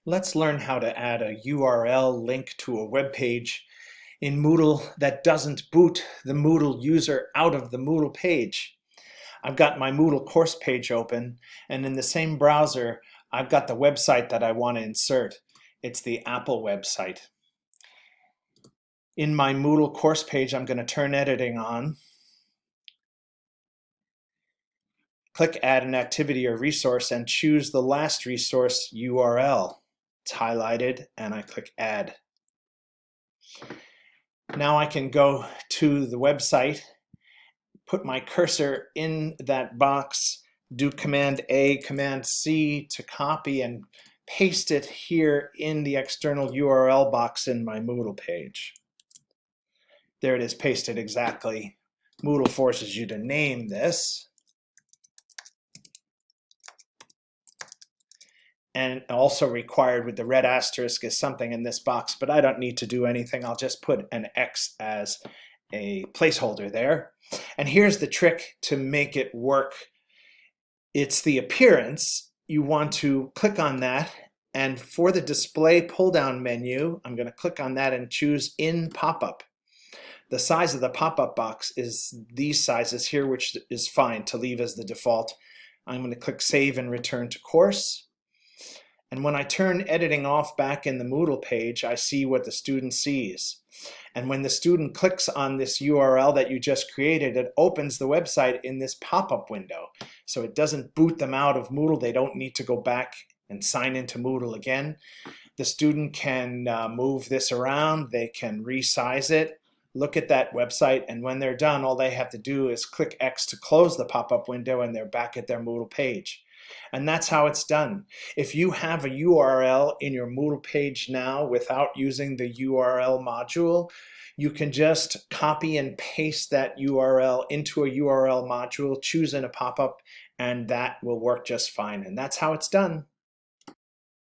Let's learn how to add a URL link to a web page in Moodle that doesn't boot the Moodle user out of the Moodle page. I've got my Moodle course page open, and in the same browser, I've got the website that I want to insert. It's the Apple website. In my Moodle course page, I'm going to turn editing on. Click Add an Activity or Resource and choose the last resource URL. It's highlighted and I click Add. Now I can go to the website, put my cursor in that box, do Command A, Command C to copy and paste it here in the external URL box in my Moodle page. There it is, pasted exactly. Moodle forces you to name this. And also required with the red asterisk is something in this box, but I don't need to do anything. I'll just put an X as a placeholder there. And here's the trick to make it work. It's the appearance. You want to click on that, and for the display pull-down menu, I'm going to click on that and choose in pop-up. The size of the pop-up box is these sizes here, which is fine to leave as the default. I'm going to click Save and Return to Course. And when I turn editing off back in the Moodle page, I see what the student sees. And when the student clicks on this URL that you just created, it opens the website in this pop-up window. So it doesn't boot them out of Moodle. They don't need to go back and sign into Moodle again. The student can move this around. They can resize it, look at that website, and when they're done, all they have to do is click X to close the pop-up window and they're back at their Moodle page. And that's how it's done. If you have a URL in your Moodle page now without using the URL module, you can just copy and paste that URL into a URL module, choose in a pop-up, and that will work just fine. And that's how it's done.